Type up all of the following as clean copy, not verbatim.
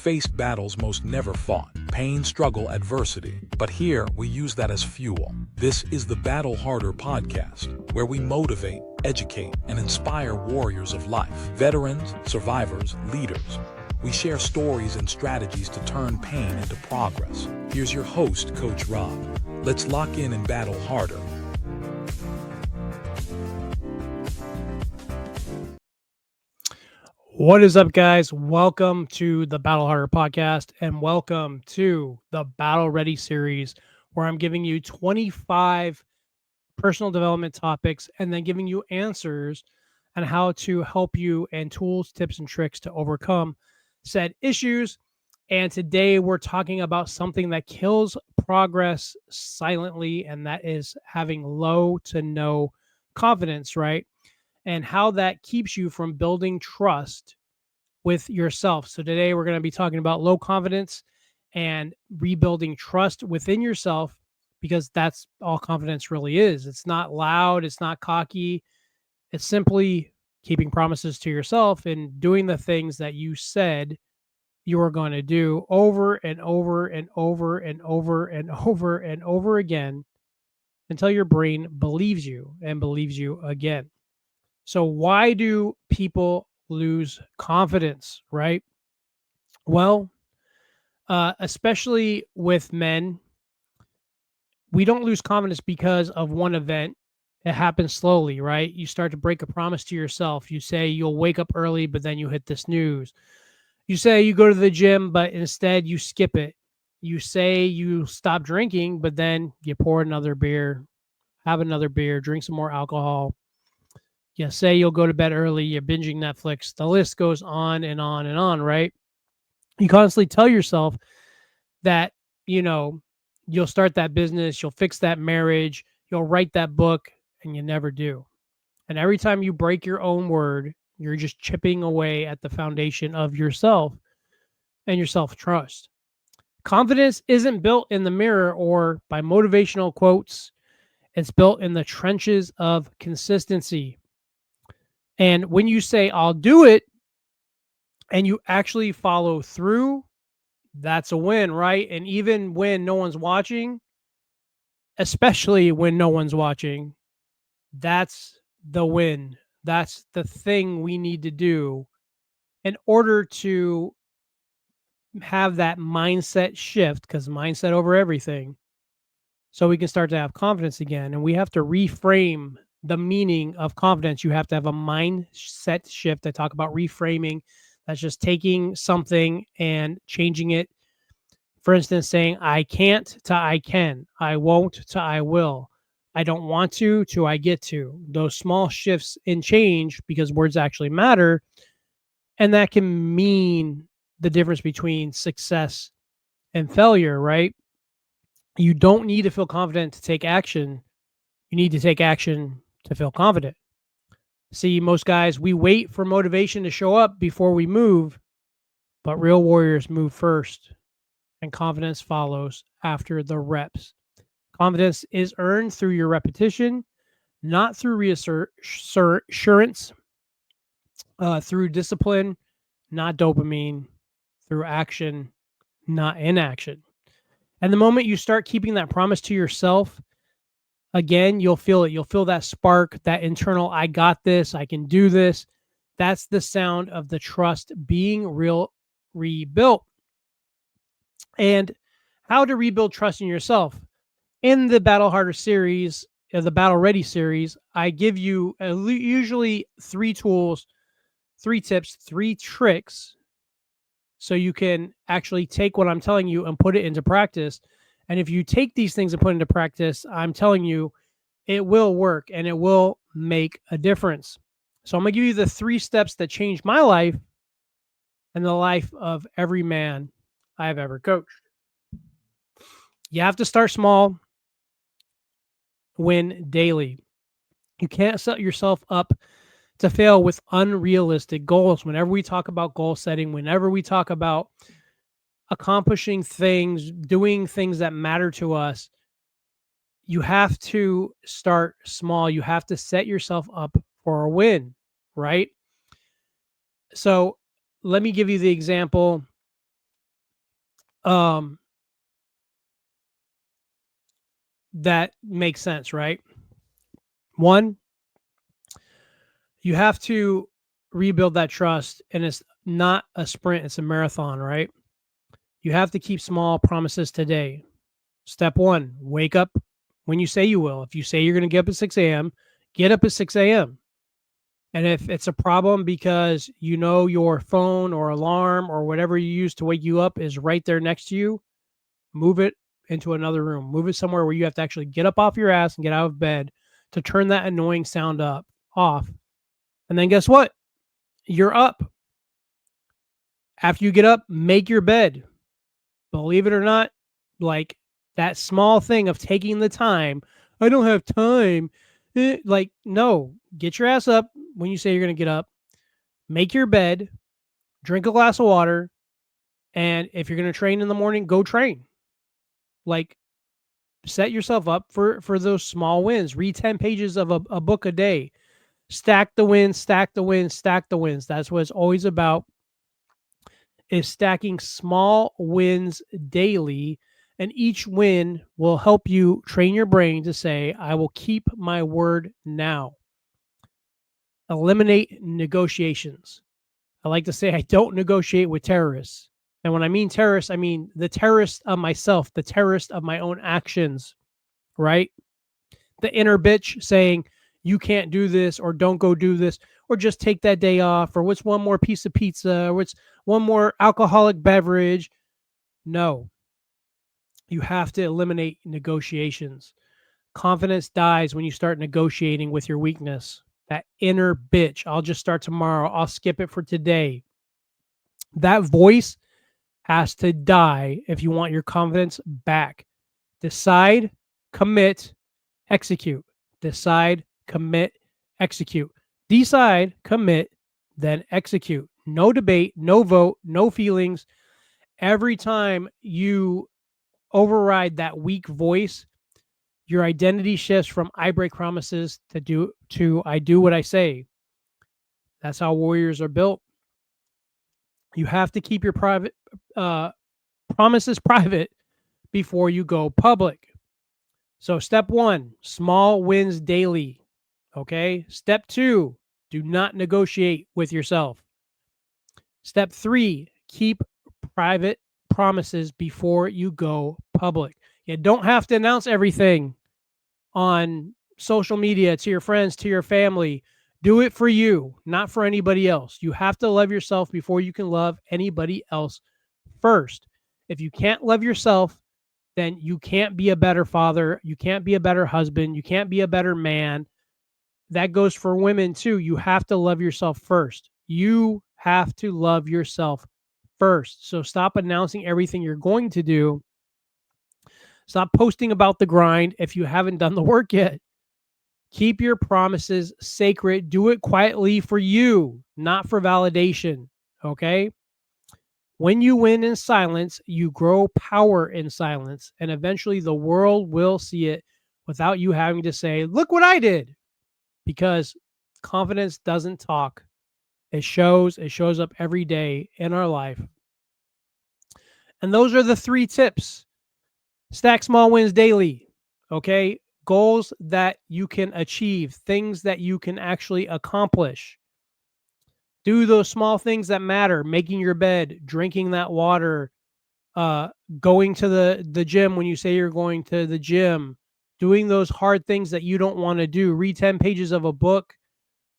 faced battles most never fought, pain, struggle, adversity. But here, we use that as fuel. This is the Battle Harder podcast, where we motivate, educate, and inspire warriors of life, veterans, survivors, leaders. We share stories and strategies to turn pain into progress. Here's your host, Coach Rob. Let's lock in and battle harder. What is up, guys? Welcome to the Battle Harder podcast and welcome to the Battle Ready series, where I'm giving you 25 personal development topics and then giving you answers on how to help you and tools, tips, and tricks to overcome said issues. And today we're talking about something that kills progress silently, and that is having low to no confidence, right? And how that keeps you from building trust with yourself. So today we're going to be talking about low confidence and rebuilding trust within yourself, because that's all confidence really is. It's not loud, it's not cocky. It's simply keeping promises to yourself and doing the things that you said you were going to do over and over and over and over and over and over again until your brain believes you and believes you again. So why do people lose confidence, right? Well, especially with men, we don't lose confidence because of one event. It happens slowly, right? You start to break a promise to yourself. You say you'll wake up early, but then you hit the snooze. You say you go to the gym, but instead you skip it. You say you stop drinking, but then you pour another beer, have another beer, drink some more alcohol. You say you'll go to bed early, you're binging Netflix. The list goes on and on and on, right? You constantly tell yourself that, you'll start that business, you'll fix that marriage, you'll write that book, and you never do. And every time you break your own word, you're just chipping away at the foundation of yourself and your self trust. Confidence isn't built in the mirror or by motivational quotes, it's built in the trenches of consistency. And when you say, I'll do it, and you actually follow through, that's a win, right? And even when no one's watching, especially when no one's watching, that's the win. That's the thing we need to do in order to have that mindset shift, because mindset over everything, so we can start to have confidence again. And we have to reframe the meaning of confidence. You have to have a mindset shift. I talk about reframing. That's just taking something and changing it. For instance, saying I can't to I can, I won't to I will, I don't want to I get to. Those small shifts in change, because words actually matter. And that can mean the difference between success and failure, right? You don't need to feel confident to take action. You need to take action to feel confident. See, most guys, we wait for motivation to show up before we move, but real warriors move first, and confidence follows after the reps. Confidence is earned through your repetition, not through reassurance, through discipline, not dopamine, through action, not inaction. And the moment you start keeping that promise to yourself, again, you'll feel it. You'll feel that spark, that internal, I got this, I can do this. That's the sound of the trust being rebuilt. And how to rebuild trust in yourself. In the Battle Harder series, the Battle Ready series, I give you usually 3 tools, 3 tips, 3 tricks, so you can actually take what I'm telling you and put it into practice. And if you take these things and put into practice, I'm telling you, it will work and it will make a difference. So I'm going to give you the 3 steps that changed my life and the life of every man I have ever coached. You have to start small, win daily. You can't set yourself up to fail with unrealistic goals. Whenever we talk about goal setting, whenever we talk about accomplishing things, doing things that matter to us, you have to start small. You have to set yourself up for a win, right? So let me give you the example um, that makes sense, right? One, you have to rebuild that trust, and it's not a sprint, it's a marathon, right? You have to keep small promises today. Step one, wake up when you say you will. If you say you're going to get up at 6 a.m., get up at 6 a.m. And if it's a problem because you know your phone or alarm or whatever you use to wake you up is right there next to you, move it into another room. Move it somewhere where you have to actually get up off your ass and get out of bed to turn that annoying sound up off. And then guess what? You're up. After you get up, make your bed. Believe it or not, like that small thing of taking the time. I don't have time. Like, no, get your ass up when you say you're going to get up. Make your bed, drink a glass of water, and if you're going to train in the morning, go train. Like, set yourself up for those small wins. Read 10 pages of a book a day. Stack the wins, stack the wins, stack the wins. That's what it's always about, is stacking small wins daily, and each win will help you train your brain to say, I will keep my word now. Eliminate negotiations. I like to say I don't negotiate with terrorists. And when I mean terrorists, I mean the terrorist of myself, the terrorist of my own actions, right? The inner bitch saying, you can't do this, or don't go do this, or just take that day off, or what's one more piece of pizza, or what's one more alcoholic beverage. No, you have to eliminate negotiations. Confidence dies when you start negotiating with your weakness. That inner bitch, I'll just start tomorrow, I'll skip it for today. That voice has to die if you want your confidence back. Decide, commit, execute. Decide, commit, execute. Decide, commit, then execute. No debate, no vote, no feelings. Every time you override that weak voice, your identity shifts from I break promises to I do what I say. That's how warriors are built. You have to keep your private promises private before you go public. So step 1, small wins daily. Okay? Step 2, do not negotiate with yourself. Step 3, keep private promises before you go public. You don't have to announce everything on social media to your friends, to your family. Do it for you, not for anybody else. You have to love yourself before you can love anybody else first. If you can't love yourself, then you can't be a better father. You can't be a better husband. You can't be a better man. That goes for women too. You have to love yourself first. You have to love yourself first. So stop announcing everything you're going to do. Stop posting about the grind if you haven't done the work yet. Keep your promises sacred. Do it quietly for you, not for validation. Okay? When you win in silence, you grow power in silence, and eventually the world will see it without you having to say, look what I did. Because confidence doesn't talk. It shows up every day in our life. And those are the 3 tips. Stack small wins daily. Okay? Goals that you can achieve, things that you can actually accomplish. Do those small things that matter, making your bed, drinking that water, going to the gym when you say you're going to the gym, doing those hard things that you don't want to do. Read 10 pages of a book.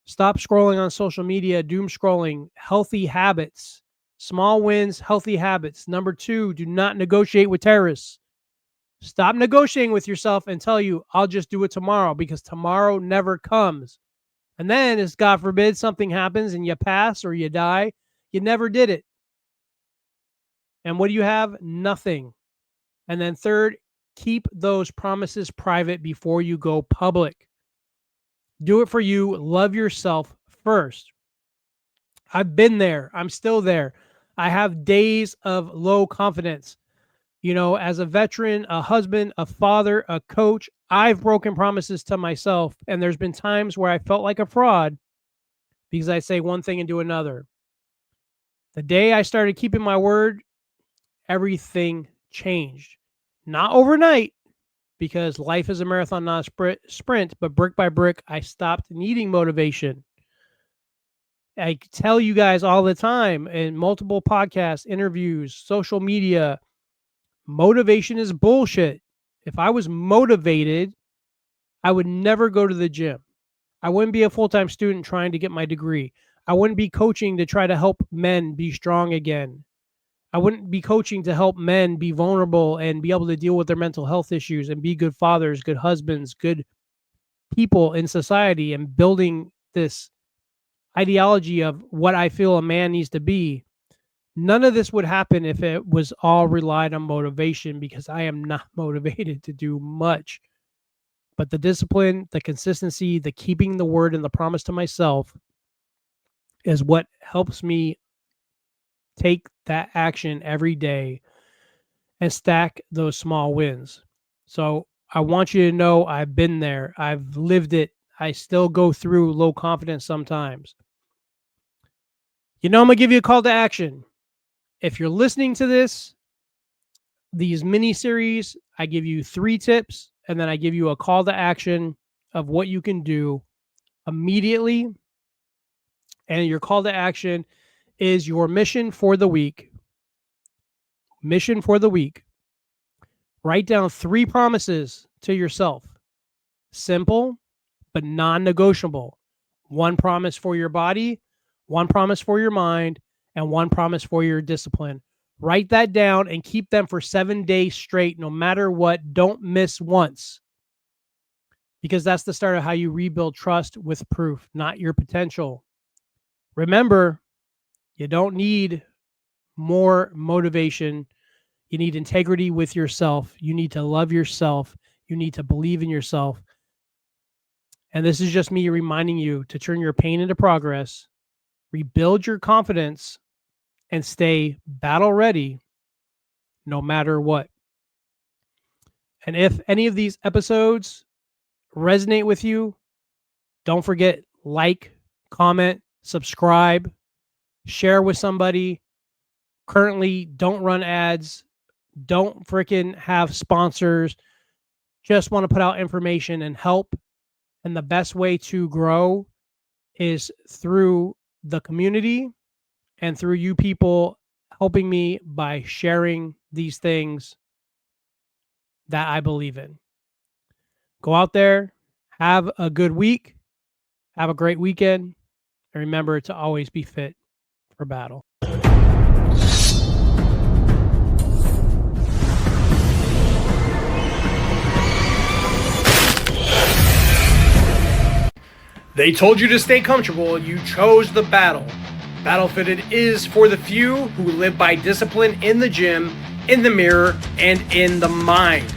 Stop scrolling on social media, doom scrolling. Healthy habits. Small wins, healthy habits. Number 2, do not negotiate with terrorists. Stop negotiating with yourself and tell you, I'll just do it tomorrow, because tomorrow never comes. And then, as God forbid, something happens and you pass or you die, you never did it. And what do you have? Nothing. And then 3rd, keep those promises private before you go public. Do it for you. Love yourself first. I've been there. I'm still there. I have days of low confidence. You know, as a veteran, a husband, a father, a coach, I've broken promises to myself. And there's been times where I felt like a fraud because I say one thing and do another. The day I started keeping my word, everything changed. Not overnight, because life is a marathon, not a sprint, but brick by brick, I stopped needing motivation. I tell you guys all the time in multiple podcasts, interviews, social media, motivation is bullshit. If I was motivated, I would never go to the gym. I wouldn't be a full-time student trying to get my degree. I wouldn't be coaching to try to help men be strong again. I wouldn't be coaching to help men be vulnerable and be able to deal with their mental health issues and be good fathers, good husbands, good people in society, and building this ideology of what I feel a man needs to be. None of this would happen if it was all relied on motivation, because I am not motivated to do much. But the discipline, the consistency, the keeping the word and the promise to myself is what helps me take that action every day and stack those small wins. So I want you to know I've been there. I've lived it. I still go through low confidence sometimes. I'm going to give you a call to action. If you're listening to these mini series, I give you 3 tips, and then I give you a call to action of what you can do immediately. And your call to action is your mission for the week. Mission for the week. Write down 3 promises to yourself. Simple, but non-negotiable. 1 promise for your body, 1 promise for your mind, and 1 promise for your discipline. Write that down and keep them for 7 days straight, no matter what. Don't miss once. Because that's the start of how you rebuild trust with proof, not your potential. Remember, you don't need more motivation. You need integrity with yourself. You need to love yourself. You need to believe in yourself. And this is just me reminding you to turn your pain into progress, rebuild your confidence, and stay battle ready no matter what. And if any of these episodes resonate with you, don't forget, like, comment, subscribe, share with somebody. Currently, don't run ads. Don't freaking have sponsors. Just want to put out information and help. And the best way to grow is through the community and through you people helping me by sharing these things that I believe in. Go out there, have a good week, have a great weekend, and remember to always be fit for battle. They told you to stay comfortable. You chose the battle. Battle Fitted is for the few who live by discipline in the gym, in the mirror, and in the mind.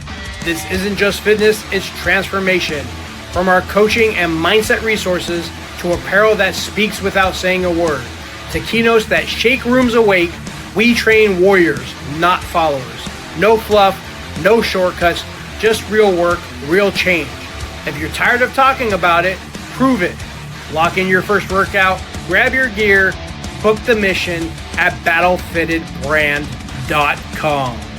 This isn't just fitness, it's transformation. From our coaching and mindset resources to apparel that speaks without saying a word, to keynotes that shake rooms awake, we train warriors, not followers. No fluff, no shortcuts, just real work, real change. If you're tired of talking about it, prove it. Lock in your first workout, grab your gear, book the mission at battlefittedbrand.com.